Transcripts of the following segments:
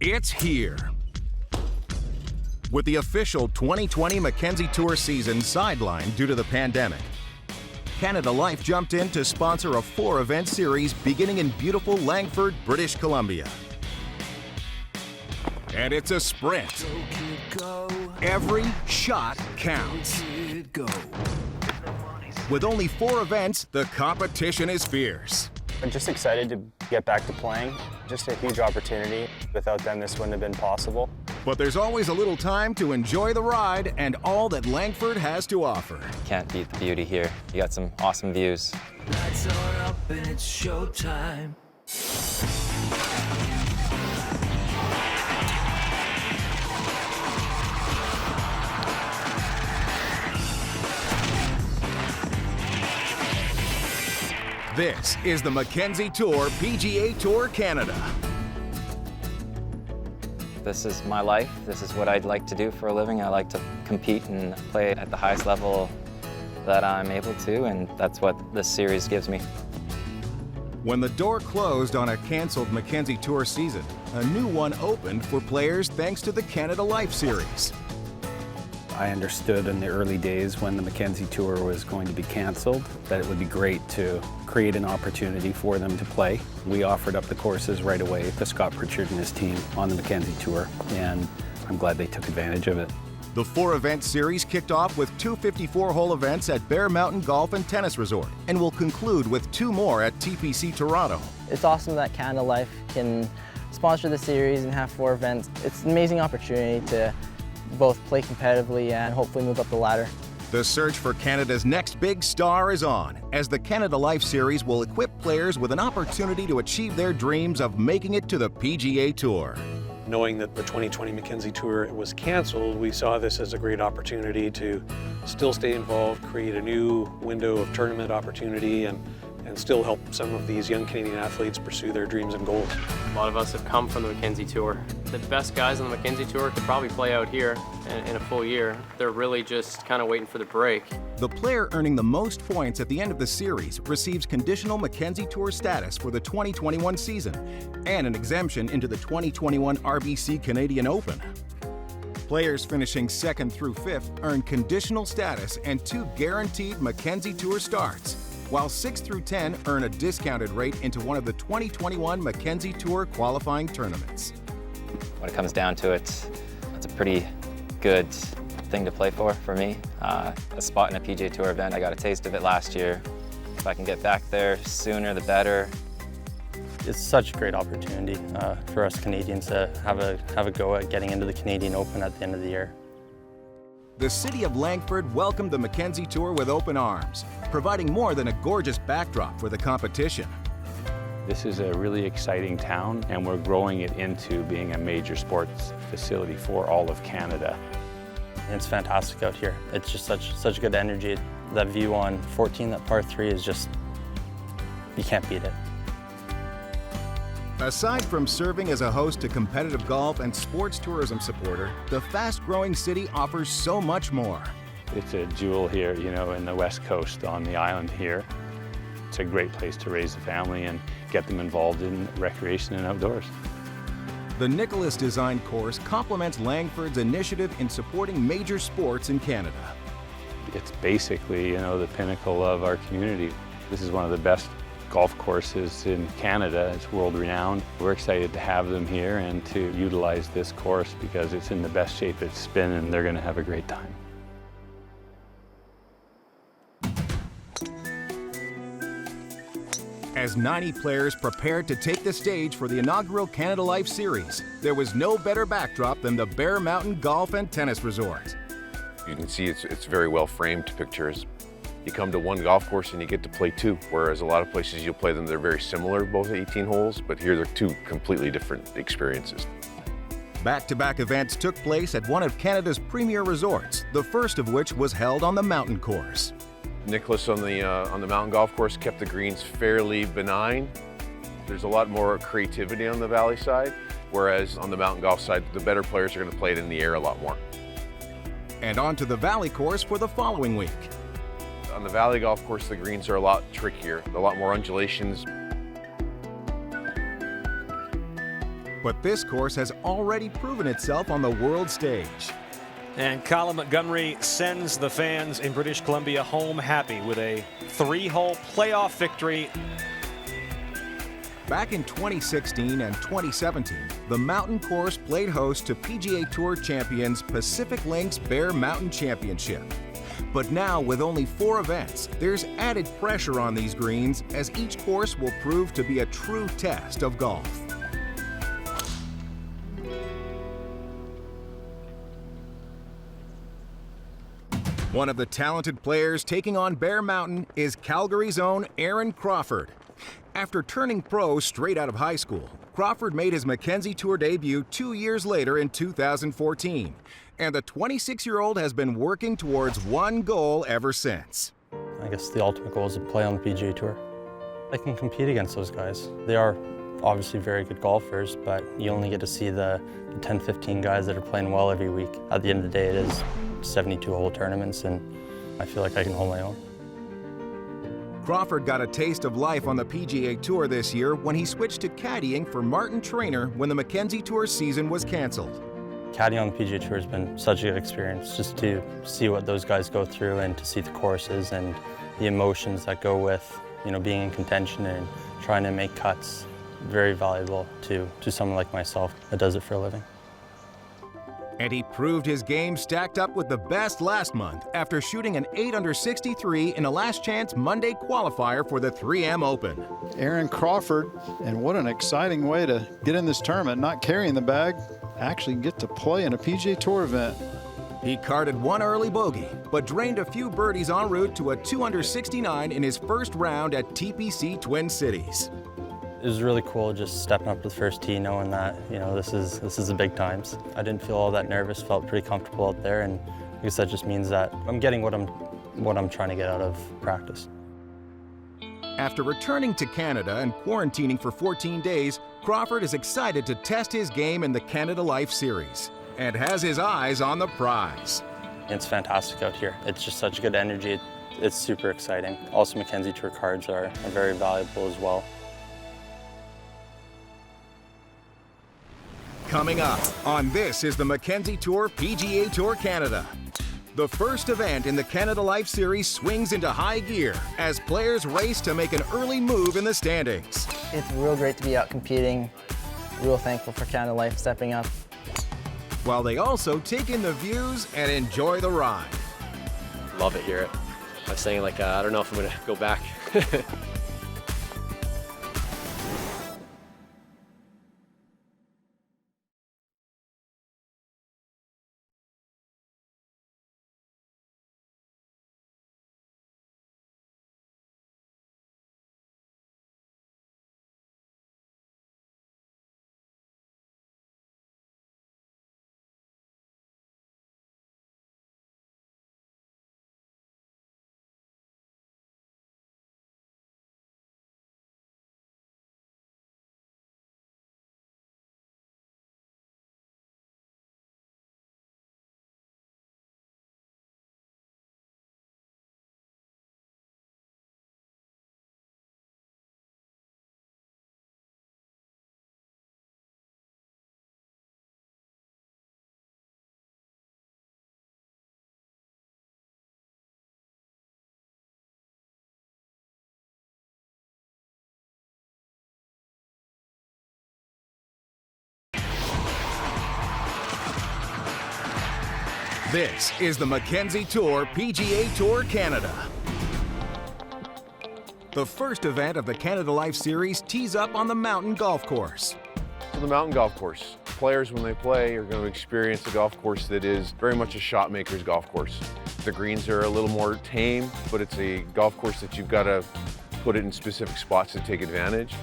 It's here. With the official 2020 Mackenzie Tour season sidelined due to the pandemic, Canada Life jumped in to sponsor a 4-event series beginning in beautiful Langford, British Columbia. And it's a sprint. Every shot counts. With only 4 events, the competition is fierce. I'm just excited to get back to playing. Just a huge opportunity. Without them, this wouldn't have been possible. But there's always a little time to enjoy the ride and all that Langford has to offer. Can't beat the beauty here. You got some awesome views. Lights are up and it's showtime. This is the Mackenzie Tour PGA Tour Canada. This is my life. This is what I'd like to do for a living. I like to compete and play at the highest level that I'm able to, and that's what this series gives me. When the door closed on a canceled Mackenzie Tour season, a new one opened for players thanks to the Canada Life Series. I understood in the early days when the Mackenzie Tour was going to be canceled that it would be great to create an opportunity for them to play. We offered up the courses right away to Scott Pritchard and his team on the Mackenzie Tour, and I'm glad they took advantage of it. The 4-event series kicked off with 2 54-hole events at Bear Mountain Golf and Tennis Resort and will conclude with 2 more at TPC Toronto. It's awesome that Canada Life can sponsor the series and have 4 events. It's an amazing opportunity to both play competitively and hopefully move up the ladder. The search for Canada's next big star is on, as the Canada Life Series will equip players with an opportunity to achieve their dreams of making it to the PGA Tour. Knowing that the 2020 Mackenzie Tour was canceled, we saw this as a great opportunity to still stay involved, create a new window of tournament opportunity, and still help some of these young Canadian athletes pursue their dreams and goals. A lot of us have come from the Mackenzie Tour. The best guys on the Mackenzie Tour could probably play out here in a full year. They're really just kind of waiting for the break. The player earning the most points at the end of the series receives conditional Mackenzie Tour status for the 2021 season and an exemption into the 2021 RBC Canadian Open. Players finishing 2nd through 5th earn conditional status and 2 guaranteed Mackenzie Tour starts, while 6 through 10 earn a discounted rate into one of the 2021 Mackenzie Tour qualifying tournaments. When it comes down to it, it's a pretty good thing to play for me. A spot in a PGA Tour event, I got a taste of it last year. If I can get back there sooner, the better. It's such a great opportunity for us Canadians to have a go at getting into the Canadian Open at the end of the year. The city of Langford welcomed the Mackenzie Tour with open arms, providing more than a gorgeous backdrop for the competition. This is a really exciting town, and we're growing it into being a major sports facility for all of Canada. It's fantastic out here. It's just such good energy. That view on 14, that par 3 is just, you can't beat it. Aside from serving as a host to competitive golf and sports tourism supporter, the fast-growing city offers so much more. It's a jewel here, you know, in the West Coast on the island here. It's a great place to raise a family and get them involved in recreation and outdoors. The Nicholas Design course complements Langford's initiative in supporting major sports in Canada. It's basically, you know, the pinnacle of our community. This is one of the best golf courses in Canada. It's world-renowned. We're excited to have them here and to utilize this course because it's in the best shape it's been, and they're going to have a great time. As 90 players prepared to take the stage for the inaugural Canada Life Series, there was no better backdrop than the Bear Mountain Golf and Tennis Resort. You can see it's very well framed pictures. You come to one golf course and you get to play 2, whereas a lot of places you'll play them, they're very similar, both 18 holes, but here they're 2 completely different experiences. Back-to-back events took place at one of Canada's premier resorts, the first of which was held on the mountain course. Nicholas on the mountain golf course kept the greens fairly benign. There's a lot more creativity on the valley side, whereas on the mountain golf side, the better players are going to play it in the air a lot more. And on to the valley course for the following week. On the valley golf course, the greens are a lot trickier, a lot more undulations. But this course has already proven itself on the world stage. And Colin Montgomery sends the fans in British Columbia home happy with a 3-hole playoff victory. Back in 2016 and 2017, the mountain course played host to PGA Tour champions Pacific Link's Bear Mountain Championship. But now, with only 4 events, there's added pressure on these greens as each course will prove to be a true test of golf. One of the talented players taking on Bear Mountain is Calgary's own Aaron Crawford. After turning pro straight out of high school, Crawford made his Mackenzie Tour debut 2 years later in 2014. And the 26-year-old has been working towards one goal ever since. I guess the ultimate goal is to play on the PGA Tour. I can compete against those guys. They are obviously very good golfers, but you only get to see the 10, 15 guys that are playing well every week. At the end of the day, it is 72-hole tournaments, and I feel like I can hold my own. Crawford got a taste of life on the PGA Tour this year when he switched to caddying for Martin Traynor when the Mackenzie Tour season was canceled. Caddying on the PGA Tour has been such a good experience, just to see what those guys go through and to see the courses and the emotions that go with, being in contention and trying to make cuts. Very valuable to someone like myself that does it for a living. And he proved his game stacked up with the best last month after shooting an 8 under 63 in a last chance Monday qualifier for the 3M Open. Aaron Crawford, and what an exciting way to get in this tournament, not carrying the bag, actually get to play in a PGA Tour event. He carded one early bogey, but drained a few birdies en route to a 2 under 69 in his first round at TPC Twin Cities. It was really cool just stepping up to the first tee, knowing that this is the big times. I didn't feel all that nervous, felt pretty comfortable out there, and I guess that just means that I'm getting what I'm trying to get out of practice. After returning to Canada and quarantining for 14 days, Crawford is excited to test his game in the Canada Life Series and has his eyes on the prize. It's fantastic out here. It's just such good energy. It's super exciting. Also, Mackenzie Tour cards are very valuable as well. Coming up on This is the Mackenzie Tour PGA Tour Canada. The first event in the Canada Life Series swings into high gear as players race to make an early move in the standings. It's real great to be out competing. Real thankful for Canada Life stepping up. While they also take in the views and enjoy the ride. Love it here. I was saying, I don't know if I'm going to go back. This is the Mackenzie Tour PGA Tour Canada. The first event of the Canada Life Series tees up on the mountain golf course. So the mountain golf course, players when they play are going to experience a golf course that is very much a shot maker's golf course. The greens are a little more tame, but it's a golf course that you've got to put it in specific spots to take advantage.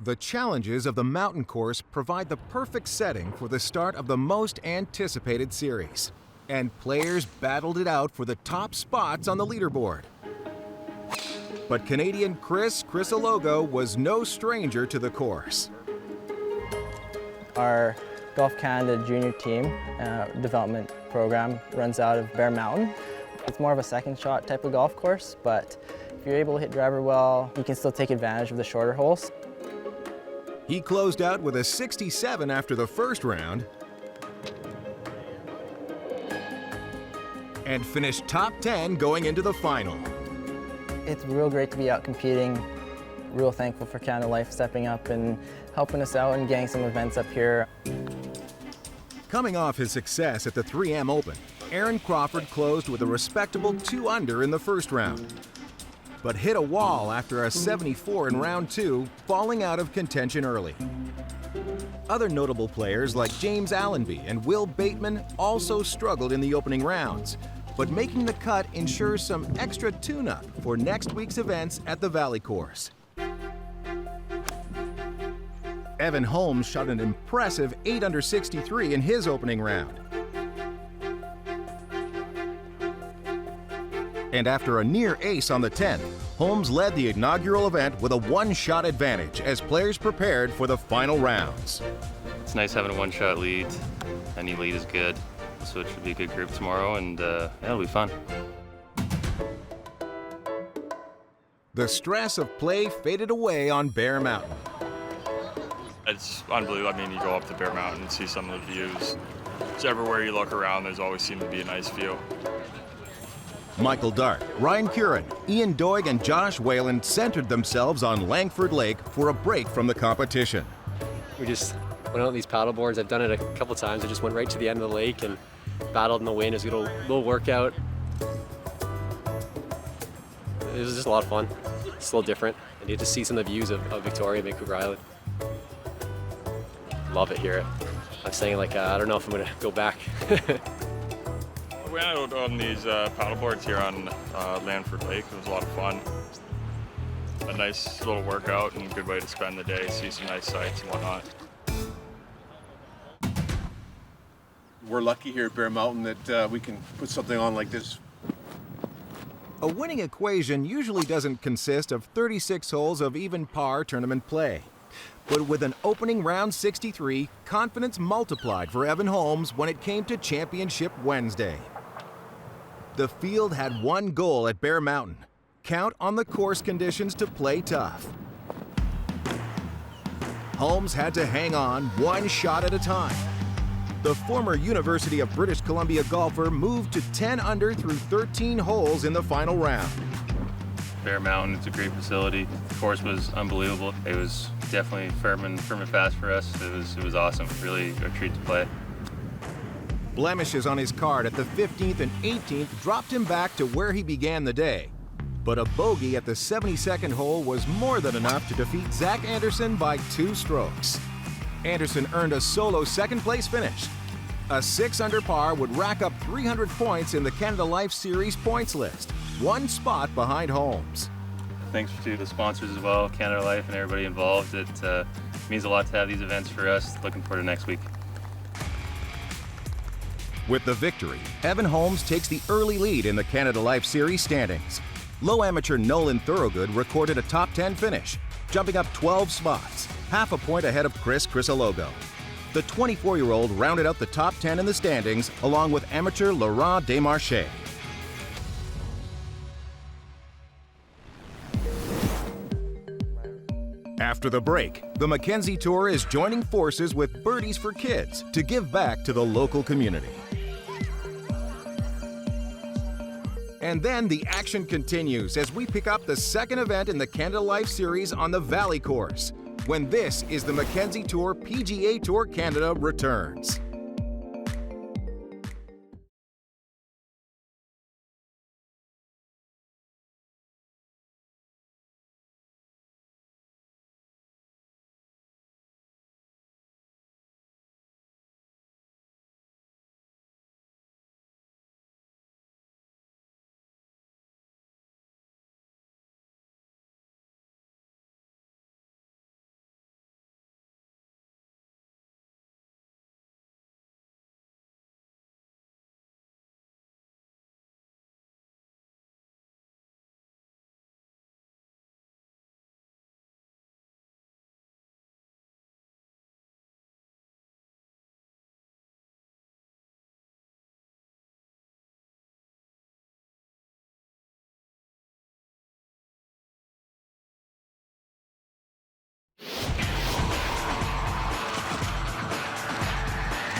The challenges of the mountain course provide the perfect setting for the start of the most anticipated series. And players battled it out for the top spots on the leaderboard. But Canadian Chris Crisologo was no stranger to the course. Our Golf Canada junior team development program runs out of Bear Mountain. It's more of a second shot type of golf course, but If you're able to hit driver well, you can still take advantage of the shorter holes. He closed out with a 67 after the first round and finished top 10 going into the final. It's real great to be out competing. Real thankful for Canada Life stepping up and helping us out and getting some events up here. Coming off his success at the 3M Open, Aaron Crawford closed with a respectable 2 under in the first round, but hit a wall after a 74 in round 2, falling out of contention early. Other notable players like James Allenby and Will Bateman also struggled in the opening rounds, but making the cut ensures some extra tune-up for next week's events at the Valley Course. Evan Holmes shot an impressive 8 under 63 in his opening round. And after a near ace on the 10th, Holmes led the inaugural event with a 1-shot advantage as players prepared for the final rounds. It's nice having a 1-shot lead. Any lead is good, so it should be a good group tomorrow, and yeah, it'll be fun. The stress of play faded away on Bear Mountain. It's unbelievable. I mean, you go up to Bear Mountain and see some of the views. It's everywhere you look around, there's always seemed to be a nice view. Michael Dart, Ryan Curran, Ian Doig, and Josh Whalen centered themselves on Langford Lake for a break from the competition. We just went out on these paddle boards. I've done it a couple times. I just went right to the end of the lake and battled in the wind. It was a little workout. It was just a lot of fun. It's a little different. I need to see some of the views of Victoria, Vancouver Island. Love it here. I was saying, like, I don't know if I'm going to go back. We went out on these paddle boards here on Langford Lake. It was a lot of fun. A nice little workout and a good way to spend the day, see some nice sights and whatnot. We're lucky here at Bear Mountain that we can put something on like this. A winning equation usually doesn't consist of 36 holes of even par tournament play. But with an opening round 63, confidence multiplied for Evan Holmes when it came to Championship Wednesday. The field had one goal at Bear Mountain: count on the course conditions to play tough. Holmes had to hang on 1 shot at a time. The former University of British Columbia golfer moved to 10 under through 13 holes in the final round. Bear Mountain, it's a great facility. The course was unbelievable. It was definitely firm and fast for us. It was awesome. Really a treat to play. Blemishes on his card at the 15th and 18th dropped him back to where he began the day. But a bogey at the 72nd hole was more than enough to defeat Zach Anderson by 2 strokes. Anderson earned a solo second-place finish. A 6 under par would rack up 300 points in the Canada Life Series points list, 1 spot behind Holmes. Thanks to the sponsors as well, Canada Life and everybody involved. It means a lot to have these events for us. Looking forward to next week. With the victory, Evan Holmes takes the early lead in the Canada Life Series standings. Low amateur Nolan Thorogood recorded a top 10 finish, jumping up 12 spots, half a point ahead of Chris Crisologo. The 24-year-old rounded out the top 10 in the standings, along with amateur Laurent Desmarchais. After the break, the Mackenzie Tour is joining forces with Birdies for Kids to give back to the local community. And then the action continues as we pick up the second event in the Canada Life Series on the Valley Course, when this is the Mackenzie Tour PGA Tour Canada returns.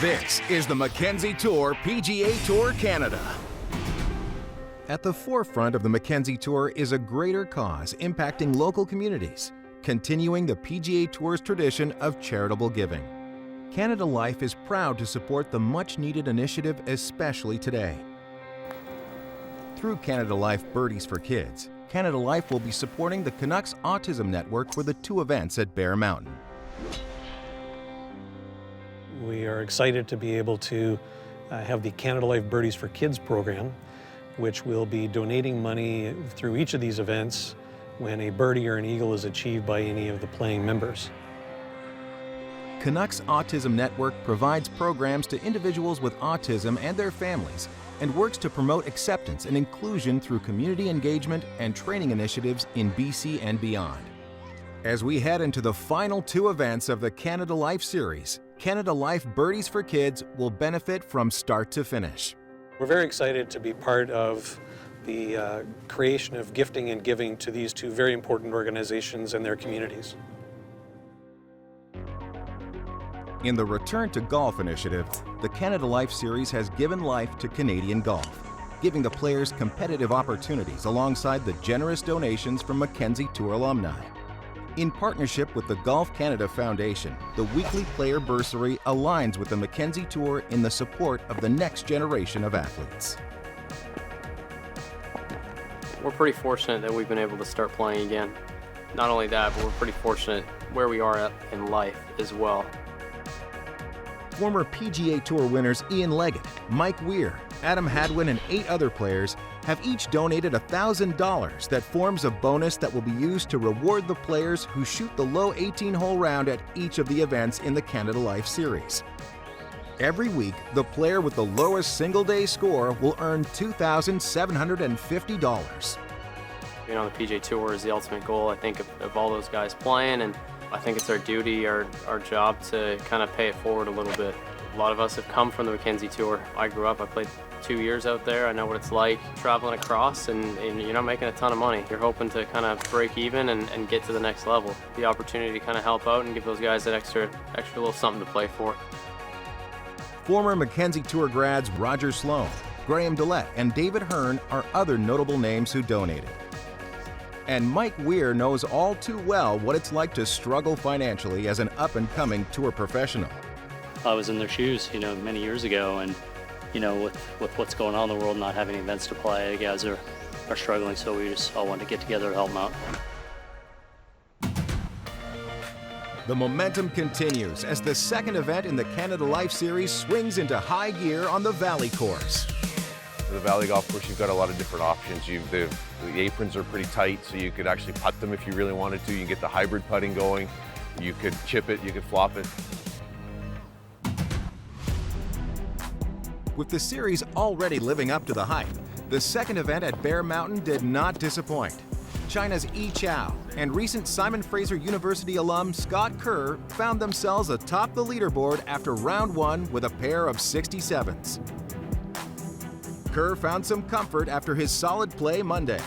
This is the Mackenzie Tour PGA Tour Canada. At the forefront of the Mackenzie Tour is a greater cause impacting local communities, continuing the PGA Tour's tradition of charitable giving. Canada Life is proud to support the much-needed initiative, especially today. Through Canada Life Birdies for Kids, Canada Life will be supporting the Canucks Autism Network for the 2 events at Bear Mountain. We are excited to be able to have the Canada Life Birdies for Kids program, which will be donating money through each of these events when a birdie or an eagle is achieved by any of the playing members. Canucks Autism Network provides programs to individuals with autism and their families and works to promote acceptance and inclusion through community engagement and training initiatives in BC and beyond. As we head into the final 2 events of the Canada Life Series, Canada Life Birdies for Kids will benefit from start to finish. We're very excited to be part of the creation of gifting and giving to these 2 very important organizations and their communities. In the Return to Golf initiative, the Canada Life Series has given life to Canadian golf, giving the players competitive opportunities alongside the generous donations from Mackenzie Tour alumni. In partnership with the Golf Canada Foundation, the weekly player bursary aligns with the Mackenzie Tour in the support of the next generation of athletes. We're pretty fortunate that we've been able to start playing again. Not only that, but we're pretty fortunate where we are at in life as well. Former PGA Tour winners Ian Leggett, Mike Weir, Adam Hadwin, and 8 other players have each donated $1,000 that forms a bonus that will be used to reward the players who shoot the low 18-hole round at each of the events in the Canada Life Series. Every week, the player with the lowest single-day score will earn $2,750. You know, the PGA Tour is the ultimate goal, I think, of all those guys playing, and I think it's our duty, our job to kind of pay it forward a little bit. A lot of us have come from the Mackenzie Tour. I grew up, I played 2 years out there. I know what it's like traveling across, and you're not making a ton of money. You're hoping to kind of break even and get to the next level. The opportunity to kind of help out and give those guys that extra little something to play for. Former Mackenzie Tour grads Roger Sloan, Graham Dillette, and David Hearn are other notable names who donated. And Mike Weir knows all too well what it's like to struggle financially as an up-and-coming tour professional. I was in their shoes, many years ago, and with what's going on in the world, not having events to play, the guys are struggling, so we just all want to get together to help them out. The momentum continues as the 2nd event in the Canada Life Series swings into high gear on the Valley Course. For the Valley Golf Course, you've got a lot of different options. The aprons are pretty tight, so you could actually putt them if you really wanted to. You can get the hybrid putting going. You could chip it, you could flop it. With the series already living up to the hype, the 2nd event at Bear Mountain did not disappoint. China's Yi Chao and recent Simon Fraser University alum Scott Kerr found themselves atop the leaderboard after round 1 with a pair of 67s. Kerr found some comfort after his solid play Monday.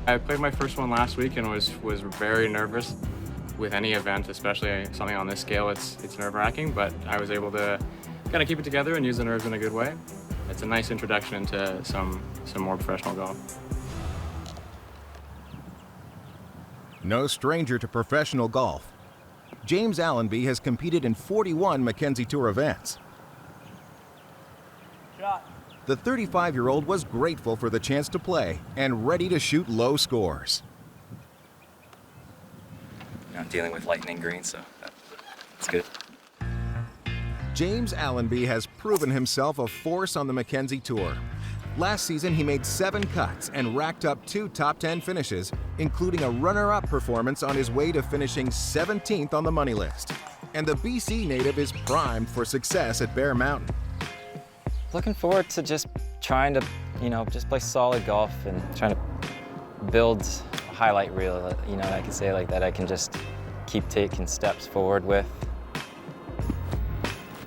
I played my first one last week and was very nervous. With any event, especially something on this scale, it's nerve-wracking, but I was able to kind of keep it together and use the nerves in a good way. It's a nice introduction to some more professional golf. No stranger to professional golf, James Allenby has competed in 41 Mackenzie Tour events. The 35-year-old was grateful for the chance to play and ready to shoot low scores. I'm dealing with lightning green, so that's good. James Allenby has proven himself a force on the Mackenzie Tour. Last season, he made 7 cuts and racked up 2 top 10 finishes, including a runner-up performance on his way to finishing 17th on the money list. And the BC native is primed for success at Bear Mountain. Looking forward to just trying to, just play solid golf and trying to build a highlight reel, I can say like that I can just keep taking steps forward with.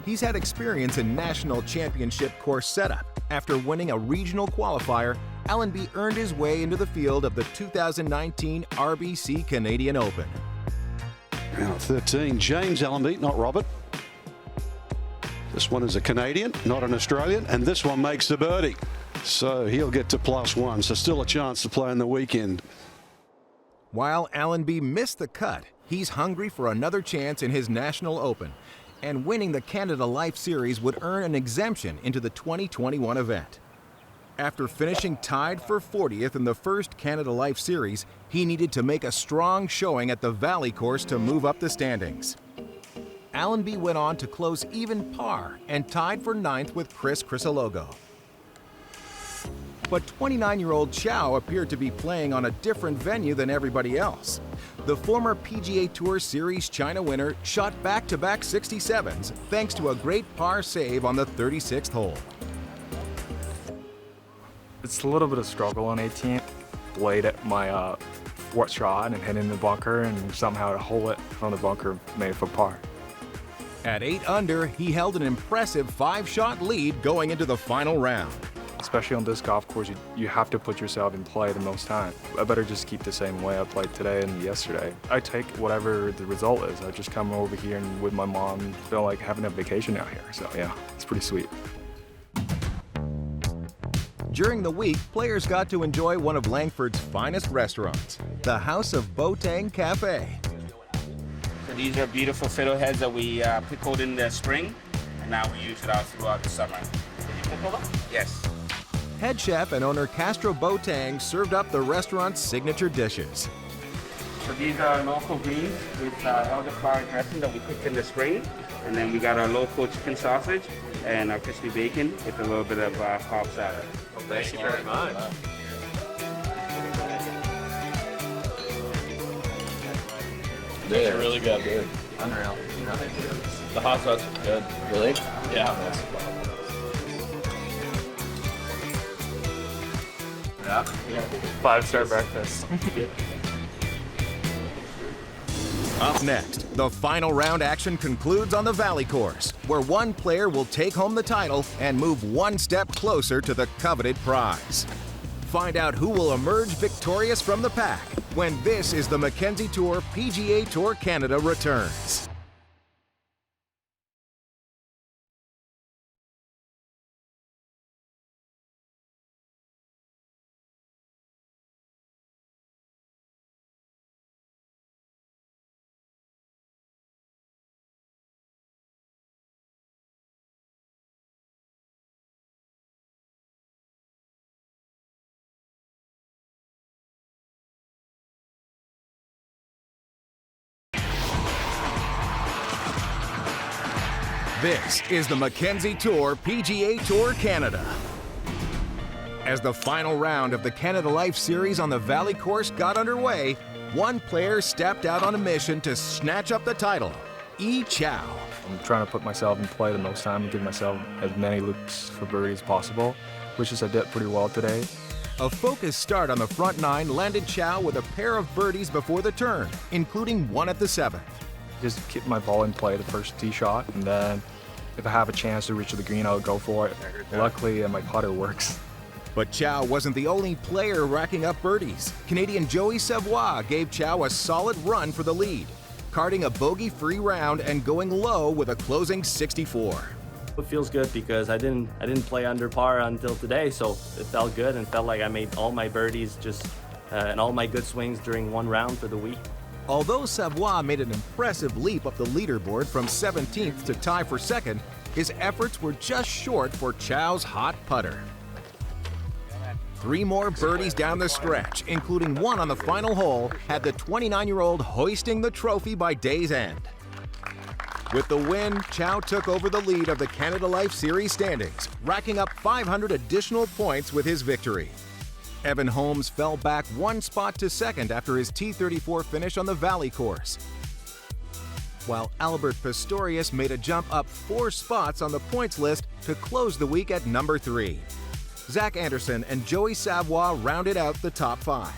He's had experience in national championship course setup. After winning a regional qualifier, Allenby earned his way into the field of the 2019 RBC Canadian Open. Round 13, James Allenby, not Robert. This one is a Canadian, not an Australian, and this one makes the birdie. So he'll get to +1, so still a chance to play in the weekend. While Allenby missed the cut, he's hungry for another chance in his National Open, and winning the Canada Life Series would earn an exemption into the 2021 event. After finishing tied for 40th in the first Canada Life Series, he needed to make a strong showing at the Valley course to move up the standings. Allenby went on to close even par and tied for 9th with Chris Crisologo. But 29-year-old Chow appeared to be playing on a different venue than everybody else. The former PGA Tour Series China winner shot back-to-back 67s thanks to a great par save on the 36th hole. It's a little bit of struggle on 18th. Played at my fourth shot and hit in the bunker, and somehow to hole it from the bunker made it for par. At 8 under, he held an impressive 5-shot lead going into the final round. Especially on this golf course, you have to put yourself in play the most time. I better just keep the same way I played today and yesterday. I take whatever the result is. I just come over here and with my mom, feel like having a vacation out here. So yeah, it's pretty sweet. During the week, players got to enjoy one of Langford's finest restaurants, the House of Botang Cafe. So these are beautiful fiddleheads that we pickled in the spring, and now we use it out throughout the summer. Did you pickle them? Yes. Head chef and owner Castro Botang served up the restaurant's signature dishes. So these are local greens with elderflower dressing that we cooked in the spring. And then we got our local chicken sausage and our crispy bacon with a little bit of Cobb salad. Thank you very much. They're really good. Unreal. The hot sauce is good. Really? Yeah. Yeah. 5-star breakfast. Up next, the final round action concludes on the Valley course, where one player will take home the title and move one step closer to the coveted prize. Find out who will emerge victorious from the pack when this is the Mackenzie Tour PGA Tour Canada returns. This is the Mackenzie Tour PGA Tour Canada. As the final round of the Canada Life Series on the Valley course got underway, one player stepped out on a mission to snatch up the title, E. Chow. I'm trying to put myself in play the most time and give myself as many looks for birdie as possible, which is I did pretty well today. A focused start on the front nine landed Chow with a pair of birdies before the turn, including one at the 7th. Just keep my ball in play the first tee shot, and then if I have a chance to reach the green, I'll go for it. Luckily, my putter works. But Chow wasn't the only player racking up birdies. Canadian Joey Savoie gave Chow a solid run for the lead, carding a bogey-free round and going low with a closing 64. It feels good because I didn't play under par until today, so it felt good and felt like I made all my birdies and all my good swings during one round for the week. Although Savoie made an impressive leap up the leaderboard from 17th to tie for 2nd, his efforts were just short for Chow's hot putter. 3 more birdies down the stretch, including one on the final hole, had the 29-year-old hoisting the trophy by day's end. With the win, Chow took over the lead of the Canada Life Series standings, racking up 500 additional points with his victory. Evan Holmes fell back 1 spot to 2nd after his T34 finish on the Valley course, while Albert Pistorius made a jump up 4 spots on the points list to close the week at number 3. Zach Anderson and Joey Savoie rounded out the top 5.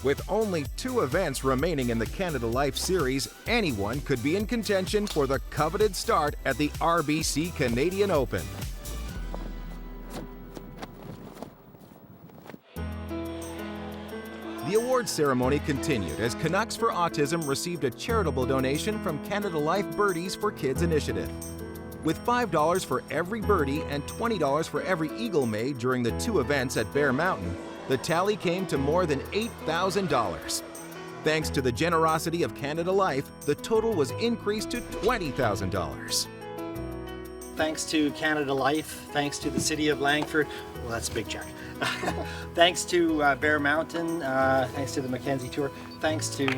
With only 2 events remaining in the Canada Life Series, anyone could be in contention for the coveted start at the RBC Canadian Open. The awards ceremony continued as Canucks for Autism received a charitable donation from Canada Life Birdies for Kids initiative. With $5 for every birdie and $20 for every eagle made during the 2 events at Bear Mountain, the tally came to more than $8,000. Thanks to the generosity of Canada Life, the total was increased to $20,000. Thanks to Canada Life, thanks to the City of Langford, well, that's a big check. Thanks to Bear Mountain, thanks to the Mackenzie Tour, thanks to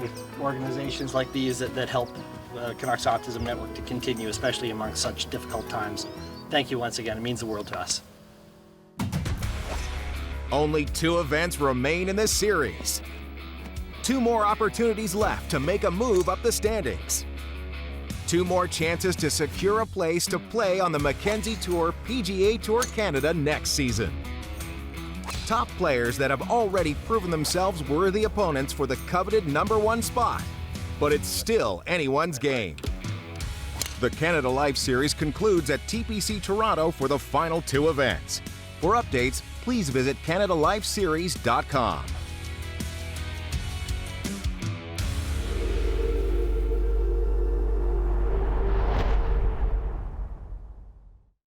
organizations like these that help Canucks Autism Network to continue, especially among such difficult times. Thank you once again, it means the world to us. Only 2 events remain in this series. 2 more opportunities left to make a move up the standings. 2 more chances to secure a place to play on the Mackenzie Tour PGA Tour Canada next season. Top players that have already proven themselves worthy opponents for the coveted #1 spot, but it's still anyone's game. The Canada Life Series concludes at TPC Toronto for the final 2 events. For updates, please visit CanadaLifeSeries.com.